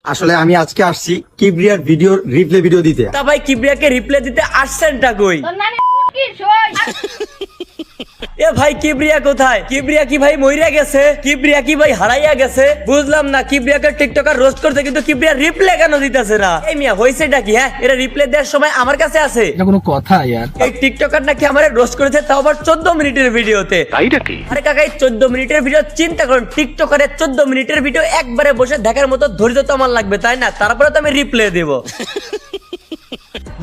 আসলে আমি আজকে আসছি কিবরিয়ার রিপ্লে ভিডিও দিতে। তা ভাই কিবরিয়াকে রিপ্লে দিতে আসছেনটা কই? এ ভাই কিবরিয়া কোথায়? কিবরিয়া কি ভাই মইরা গেছে? কিবরিয়া কি ভাই হারাইয়া গেছে? বুঝলাম না, কিবরিয়াকে টিকটকার রোস্ট করতে কিন্তু কিবরিয়া রিপ্লে কেন দিতেছে না? এই মিয়া হইছেটা কি? হ্যাঁ, এটা রিপ্লে দেওয়ার সময় আমার কাছে আছে। এটা কোনো কথা यार? এই টিকটকার নাকি আমারে রোস্ট করেছে, তাও আবার 14 মিনিটের ভিডিওতে। তাই নাকি? আরে কাকা, এই 14 মিনিটের ভিডিও চিন্তা করুন, টিকটকারের 14 মিনিটের ভিডিও একবারে বসে দেখার মতো ধৈর্য তো আমার লাগবে, তাই না? তারপরে তো আমি রিপ্লে দেব।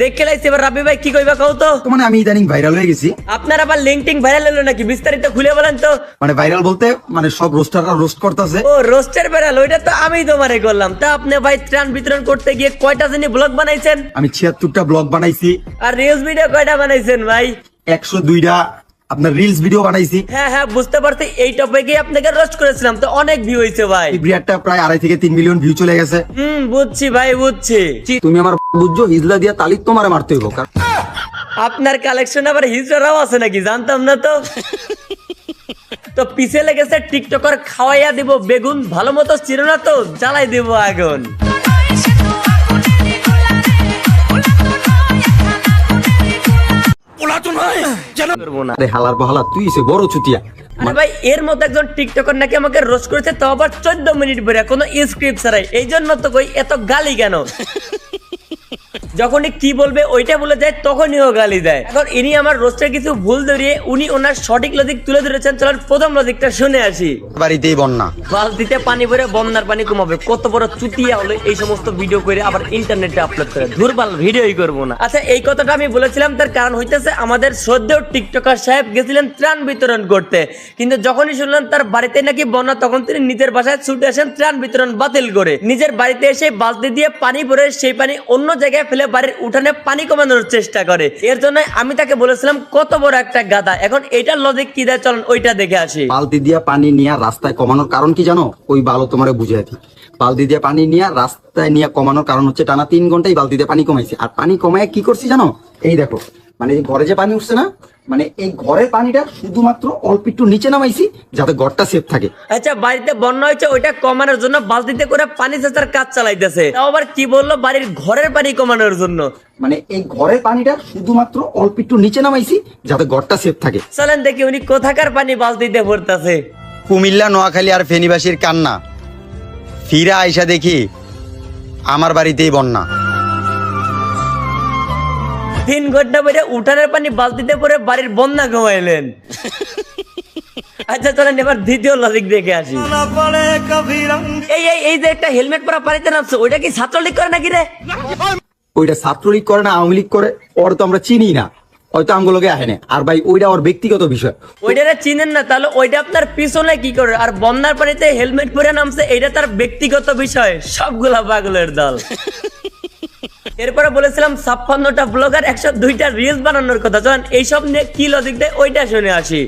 দেখে লাইছি এবার রাবি ভাই কি কইবা কও তো? মানে আমি ইদানিং ভাইরাল হয়ে গেছি। আপনার আবার লিংটিং ভাইরাল হলো নাকি? বিস্তারিত খুলে বলেন তো। মানে ভাইরাল বলতে মানে সব রোস্টাররা রোস্ট করতেছে। ও রোস্টার ভাইরাল, ওইটা তো আমি তোমারে করলাম। তা আপনি ভাই ত্রাণ বিতরণ করতে গিয়ে কয়টা জানি ব্লগ বানাইছেন? আমি 76টা ব্লগ বানাইছি। আর রিলস ভিডিও কয়টা বানাইছেন ভাই? 102টা আপনার রিলস ভিডিও বানাইছি। হ্যাঁ হ্যাঁ, বুঝতে পারছি। এই টপিকে আপনাকে রোস্ট করেছিলাম, তো অনেক ভিউ হইছে ভাই। কিবরিয়ারটা প্রায় 2.5 থেকে 3 মিলিয়ন ভিউ চলে গেছে। বুঝছি ভাই, বুঝছি। তুমি আমার বুঝছো, হিজলা দিয়া তালিক তোমারে মারতে হইব। আপনার কালেকশন আবার হিজড়াও আছে নাকি? জানতাম না তো। তো পিছে লেগেছে টিকটকার খাওয়াইয়া দিব বেগুন, ভালো মতো চির না তো জ্বালাই দিব আগুন। আরে হালার বহালা, তুই এসে বড় চুতিয়া। আরে ভাই, এর মতো একজন টিকটকার নাকি আমাকে রোস্ট করেছে, তো আবার 14 মিনিট পরে, কোনো স্ক্রিপ্ট ছাড়াই। এই জন্য তো কই এত গালি কেন? যখনই কি বলবে ওইটা বলে যায়, তখনই ও গালি দেয়। এখন ইনি আমার রোস্টের কিছু ভুল ধরিয়ে উনি ওনার সঠিক লজিক তুলে ধরেছেন। চলেন প্রথম লজিকটা শুনে আসি। বাড়িতেই বন্যা, বালতিতে পানি ভরে বন্যার পানি কমাবে। কত বড় চুতিয়া হলো এই সমস্ত ভিডিও করে আবার ইন্টারনেটে আপলোড করে। দুর্বল ভিডিওই করবো না। আচ্ছা, এই কথাটা আমি বলেছিলাম, তার কারণ হইতেছে আমাদের শ্রদ্ধেয় টিকটকার সাহেব গেছিলেন ত্রাণ বিতরণ করতে, কিন্তু যখনই শুনলেন তার বাড়িতে নাকি বন্যা, তখন তিনি নিজের বাসায় ছুটে আসেন ত্রাণ বিতরণ বাতিল করে। নিজের বাড়িতে এসে বালতি দিয়ে পানি ভরে সেই পানি অন্য জায়গায় ফেলে বাড়ির উঠানে পানি কমানোর চেষ্টা করে। এর জন্য আমি তাকে বলেছিলাম কত বড় একটা গাধা। এখন এইটার লজিক কি দেয়, চলুন ওইটা দেখে আসি। বালতি দিয়া পানি নিয়ে রাস্তায় কমানোর কারণ কি জানো? ওই ভালো তোমারে বুঝিয়ে দিই। বালতি দিয়ে পানি নিয়ে রাস্তায় নিয়ে কমানোর কারণ হচ্ছে টানা 3 ঘন্টায় বালতি দিয়ে পানি কমাইছে। আর পানি কমায় কি করছি জানো? এই দেখো, মানে এই ঘরে যে পানি উঠছে না, মানে এই ঘরের পানিটা শুধুমাত্র অল্প একটু নিচে নামাইছি যাতে ঘরটা সেফ থাকে। আচ্ছা, বাড়িতে বন্যা হয়েছে, ওইটা কমানোর জন্য বালতিতে করে পানি সেচার কাজ চালাইতেছে। তাও আবার কি বললো, বাড়ির ঘরের পানি কমানোর জন্য। মানে এই ঘরের পানিটা শুধুমাত্র অল্প একটু নিচে নামাইছি যাতে ঘরটা সেফ থাকে। চলেন দেখি উনি কোথাকার পানি বালতিতে ভরতেছে। কুমিল্লা, নোয়াখালী আর ফেনীবাসীর কান্না, ফিরা আইসা দেখি আমার বাড়িতেই বন্যা। 3 ঘন্টা পরে উঠানের পানি বালতিতে পরে বাড়ির বন্যা কমাইলেন। আচ্ছা চলেন এবার দ্বিতীয় লজিক দেখে আসি। এই যে একটা হেলমেট পরা পানিতে নামছে, ওইটা কি ছাত্রলীগ করে নাকি রে? ওইটা ছাত্রলীগ করে না আওয়ামী লীগ করে, ওর তো আমরা চিনি না, হয়তো আমগুলোকে আহে না। আর ভাই ওইটা ওর ব্যক্তিগত বিষয়। ওইটা চিনেন না, তাহলে ওইটা আপনার পিছনে কি করে? আর বন্যার পানিতে হেলমেট পরে নামছে, এটা তার ব্যক্তিগত বিষয়। সবগুলা পাগলের দল। এরপরে বলেছিলাম 56টা ব্লগার 102টা রিলস বানানোর কথা। চলেন এইসব নিয়ে কি লজিক দেয় ওইটা শুনে আসি।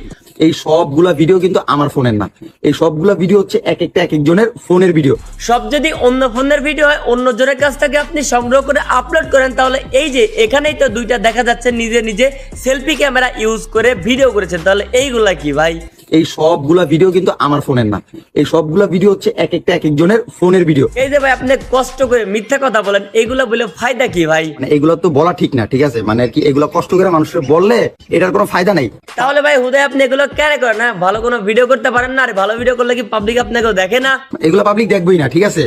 এই সবগুলা ভিডিও কিন্তু আমার ফোনের না, এই সবগুলা ভিডিও হচ্ছে এক একজনের ফোনের ভিডিও। সব যদি অন্য ফোনের ভিডিও হয়, অন্য জনের কাছ থেকে আপনি সংগ্রহ করে আপলোড করেন, তাহলে এই যে এখানেই তো দুইটা দেখা যাচ্ছে নিজে নিজে সেলফি ক্যামেরা ইউজ করে ভিডিও করেছেন। তাহলে এইগুলা কি ভাই? এই সবগুলা ভিডিও কিন্তু আমার ফোনের না, এই সবগুলা ভিডিও হচ্ছে এক একজনের ফোনের ভিডিও। এই যে ভাই আপনি কষ্ট করে মিথ্যা কথা বলেন, এইগুলা বলে ফায়দা কি ভাই? মানে এগুলো তো বলা ঠিক না, ঠিক আছে? মানে কি এগুলো কষ্ট করে মানুষের বললে এটার কোনো ফায়দা নেই। তাহলে ভাই হুদায় আপনি এগুলো কেন করেন? না ভালো কোনো ভিডিও করতে পারেন না? আর ভালো ভিডিও করলে কি পাবলিক আপনাকেও দেখে না? এগুলো পাবলিক দেখবই না, ঠিক আছে?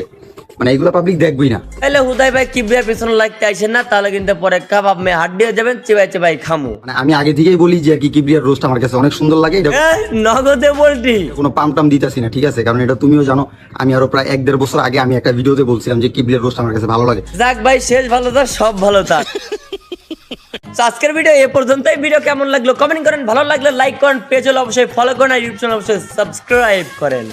মানে এগুলো পাবলিক দেখবই না। তাহলে হুদাই ভাই কিবরিয়ার পিছনে লাগতে আইছেন না, তাহলে কিন্তু পরে কাবাব মে হাড্ডি হয়ে যাবেন, চেবাই চেবাই খামু। মানে আমি আগে থেকেই বলি যে কি কিবরিয়ার রোস্ট আমার কাছে অনেক সুন্দর লাগে। এটা নগদে বলটি কোনো পাম দিতাছি না, ঠিক আছে? কারণ এটা তুমিও জানো, আমি আরো প্রায় 1-1.5 বছর আগে আমি একটা ভিডিওতে বলছিলাম যে কিবরিয়ার রোস্ট আমার কাছে ভালো লাগে। যাক ভাই, শেষ ভালো তার সব ভালো তার। আজকের ভিডিও এ পর্যন্তই। ভিডিও কেমন লাগলো কমেন্ট করেন, ভালো লাগলে লাইক করেন, পেজ হলে অবশ্যই ফলো করেন, আর ইউটিউব চ্যানেল অবশ্যই সাবস্ক্রাইব করেন।